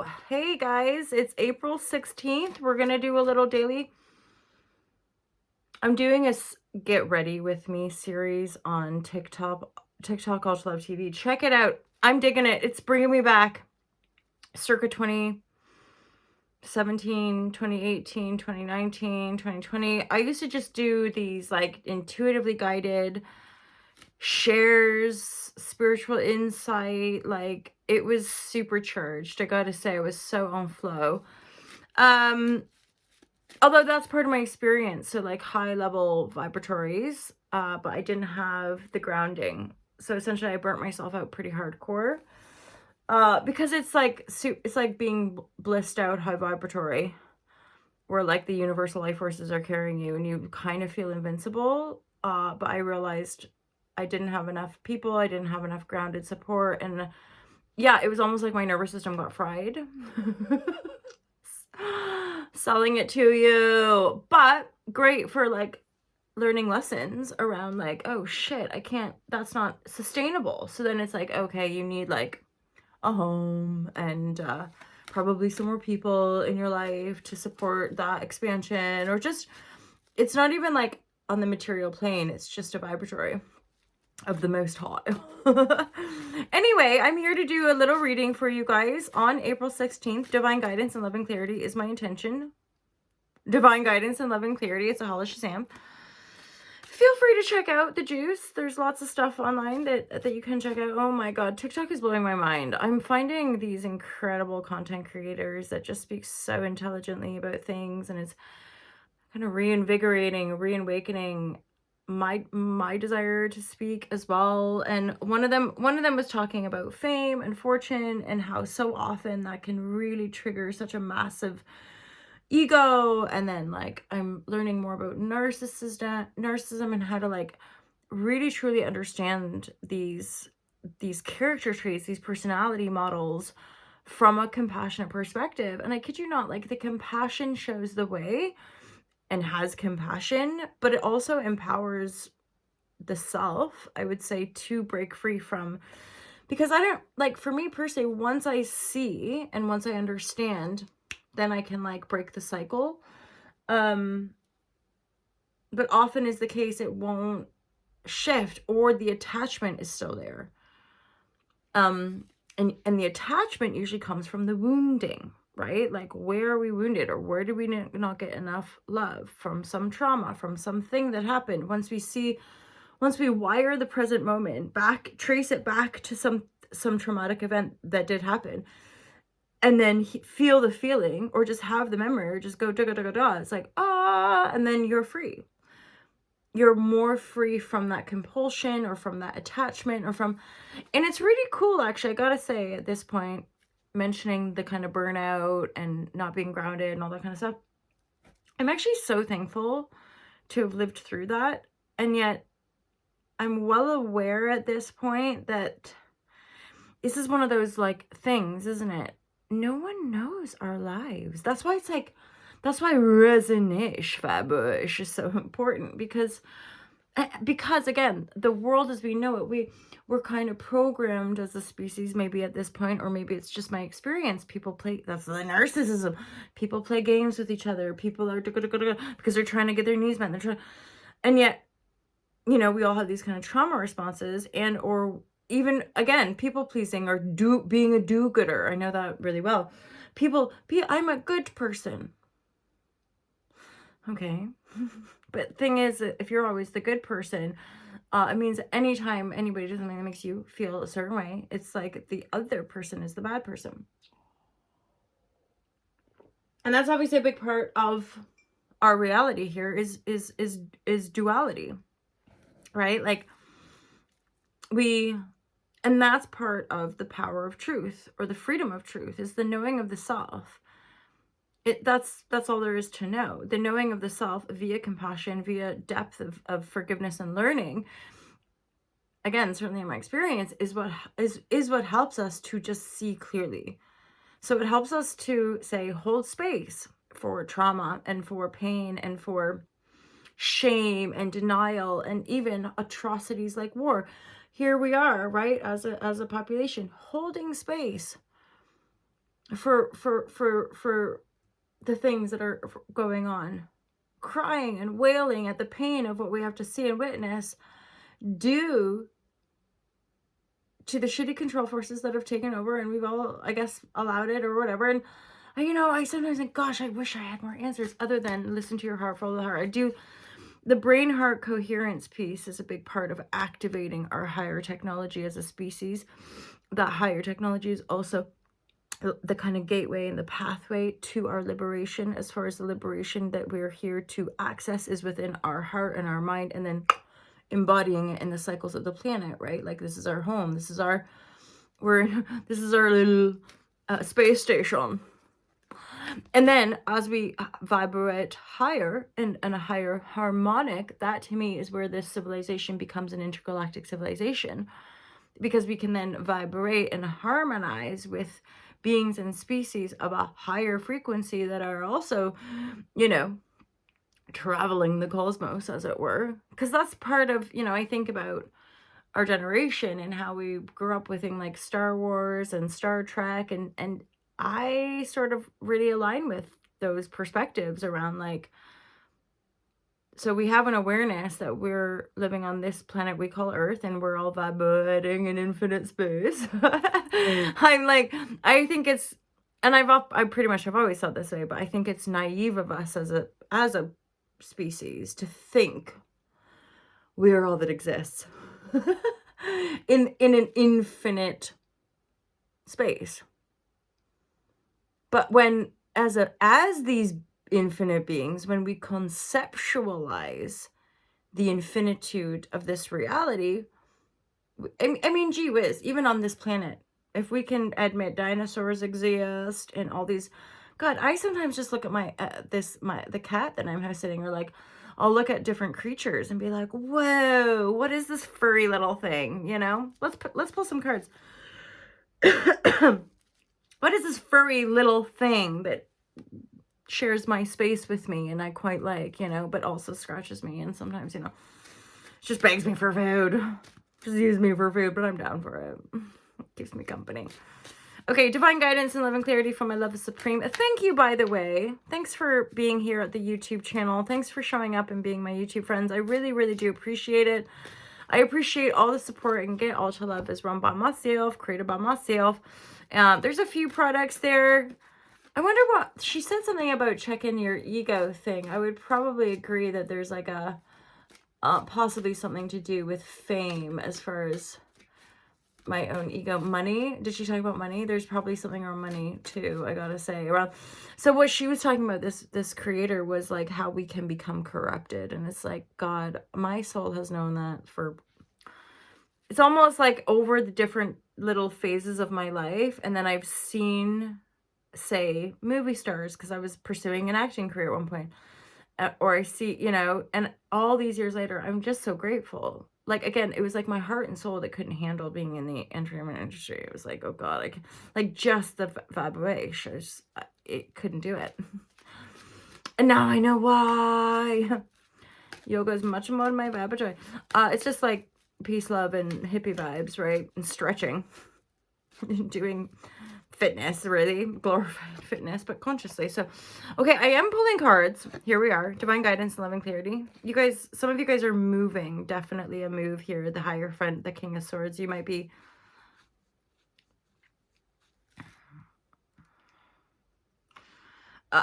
Hey guys, it's April 16th. We're gonna do a little daily. I'm doing a Get Ready With Me series on TikTok Ultra Love TV. Check it out. I'm digging it. It's bringing me back circa 2017, 2018, 2019, 2020. I used to just do these like intuitively guided shares, spiritual insight. Like, it was supercharged. I gotta say, I was so on flow. Although that's part of my experience, so like high level vibratories, but I didn't have the grounding. So essentially I burnt myself out pretty hardcore. Because it's like being blissed out high vibratory, where like the universal life forces are carrying you and you kind of feel invincible. But I realized I didn't have enough people, I didn't have enough grounded support, and yeah, it was almost like my nervous system got fried. Selling it to you, but great for like learning lessons around like, oh shit, I can't, that's not sustainable. So then it's like, okay, you need like a home and probably some more people in your life to support that expansion, or just, it's not even like on the material plane, it's just a vibratory of the most high. Anyway, I'm here to do a little reading for you guys on April 16th. Divine guidance and loving clarity is my intention. Divine guidance and loving clarity. It's a Hollis Shazam. Feel free to check out the juice. There's lots of stuff online that you can check out. Oh my god, TikTok is blowing my mind. I'm finding these incredible content creators that just speak so intelligently about things, and it's kind of reinvigorating, reawakening my desire to speak as well. And one of them was talking about fame and fortune and how so often that can really trigger such a massive ego. And then like I'm learning more about narcissism and how to like really truly understand these character traits, these personality models from a compassionate perspective. And I kid you not, like the compassion shows the way and has compassion, but it also empowers the self, I would say, to break free from, because I don't like, for me personally, once I see and once I understand, then I can like break the cycle. But often is the case, it won't shift, or the attachment is still there. And the attachment usually comes from the wounding, right? Like, where are we wounded, or where do we not get enough love from some trauma, from something that happened? Once we wire the present moment back, trace it back to some traumatic event that did happen, and then feel the feeling, or just have the memory, or just go da da da da. It's like, and then you're free. You're more free from that compulsion or from that attachment or from, and it's really cool, actually, I gotta say, at this point, mentioning the kind of burnout and not being grounded and all that kind of stuff. I'm actually so thankful to have lived through that. And yet I'm well aware at this point that this is one of those like things, isn't it? No one knows our lives. That's why resonance vibration is so important, because again, the world as we know it, we're kind of programmed as a species, maybe at this point, or maybe it's just my experience. People play, that's the narcissism. People play games with each other. People are because they're trying to get their needs met. And yet, you know, we all have these kind of trauma responses, and or even again, people pleasing, or being a do-gooder. I know that really well. I'm a good person. Okay. But thing is, if you're always the good person, it means anytime anybody does something that makes you feel a certain way, it's like the other person is the bad person. And that's obviously a big part of our reality here is duality, right? Like and that's part of the power of truth, or the freedom of truth, is the knowing of the self. That's all there is to know. The knowing of the self via compassion, via depth of forgiveness and learning. Again, certainly in my experience, is what helps us to just see clearly. So it helps us to say, hold space for trauma and for pain and for shame and denial and even atrocities like war. Here we are, right, as a population, holding space for the things that are going on, crying and wailing at the pain of what we have to see and witness due to the shitty control forces that have taken over, and we've all, I guess, allowed it or whatever. And I sometimes think, gosh, I wish I had more answers other than listen to your heart, follow the heart. I do. The brain heart coherence piece is a big part of activating our higher technology as a species. That higher technology is also the kind of gateway and the pathway to our liberation. As far as the liberation that we're here to access is within our heart and our mind, and then embodying it in the cycles of the planet, right? Like, this is our home. This is our little space station. And then as we vibrate higher and a higher harmonic, that to me is where this civilization becomes an intergalactic civilization, because we can then vibrate and harmonize with beings and species of a higher frequency that are also, traveling the cosmos, as it were. Because that's part of, I think about our generation and how we grew up with things like Star Wars and Star Trek, and I sort of really align with those perspectives around, like, so we have an awareness that we're living on this planet we call Earth, and we're all vibrating in infinite space. I think it's, and I've always thought this way, but I think it's naive of us as a species to think we're all that exists in an infinite space. But when, as these infinite beings, when we conceptualize the infinitude of this reality, I mean, gee whiz, even on this planet, if we can admit dinosaurs exist and all these, God, I sometimes just look at the cat that I'm sitting, or like, I'll look at different creatures and be like, whoa, what is this furry little thing? Let's pull some cards. What is this furry little thing that shares my space with me and I quite like, but also scratches me, and sometimes, just begs me for food. Just use me for food, but I'm down for it. Keeps me company. Okay, divine guidance and love and clarity from my love is supreme. Thank you, by the way. Thanks for being here at the YouTube channel. Thanks for showing up and being my YouTube friends. I really, really do appreciate it. I appreciate all the support, and get all to love is run by myself, created by myself. There's a few products there. I wonder what, she said something about checking your ego thing. I would probably agree that there's like a, possibly something to do with fame as far as my own ego. Money. Did she talk about money? There's probably something around money too, I gotta say. So what she was talking about, this creator, was like how we can become corrupted. And it's like, God, my soul has known that it's almost like over the different little phases of my life. And then I've seen, say, movie stars, because I was pursuing an acting career at one point. Or I see, and all these years later, I'm just so grateful. Like, again, it was like my heart and soul that couldn't handle being in the entertainment industry. It was like, oh God, like just the vibration, it couldn't do it. And now I know why. Yoga is much more than my vibe of joy. It's just like peace, love, and hippie vibes, right? And stretching. Doing fitness, really glorified fitness, but consciously. So, okay, I am pulling cards. Here we are. Divine guidance and love and clarity. You guys, some of you guys are moving. Definitely a move here. The higher friend, the King of Swords. You might be...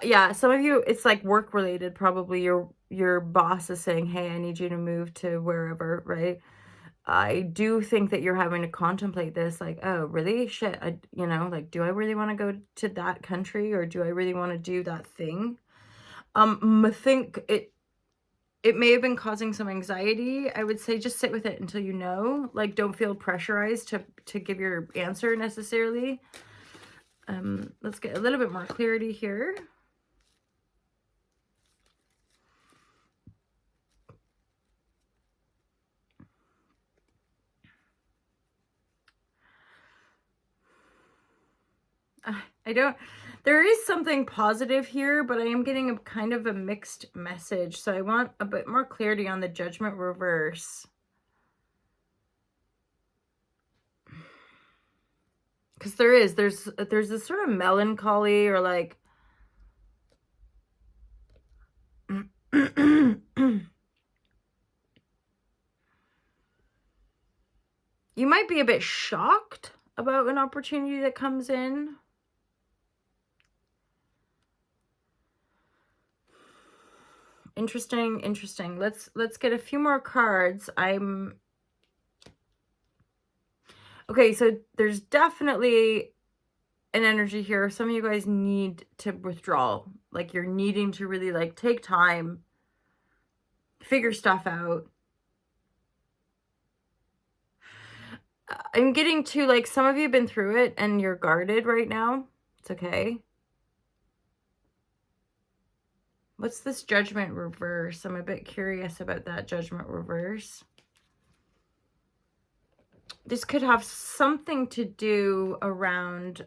yeah, some of you, it's like work related. Probably your boss is saying, hey, I need you to move to wherever, right? I do think that you're having to contemplate this, like, oh, really? Shit, like, do I really want to go to that country, or do I really want to do that thing? I think it may have been causing some anxiety. I would say just sit with it until like, don't feel pressurized to give your answer necessarily. Let's get a little bit more clarity here. There is something positive here, but I am getting a kind of a mixed message. So I want a bit more clarity on the Judgment reverse. Because there's this sort of melancholy or like you might be a bit shocked about an opportunity that comes in. Interesting, interesting. Let's get a few more cards. Okay, so there's definitely an energy here. Some of you guys need to withdraw. Like you're needing to really like take time, figure stuff out. I'm getting to like some of you have been through it and you're guarded right now. It's okay. What's this Judgment reverse? I'm a bit curious about that Judgment reverse. This could have something to do around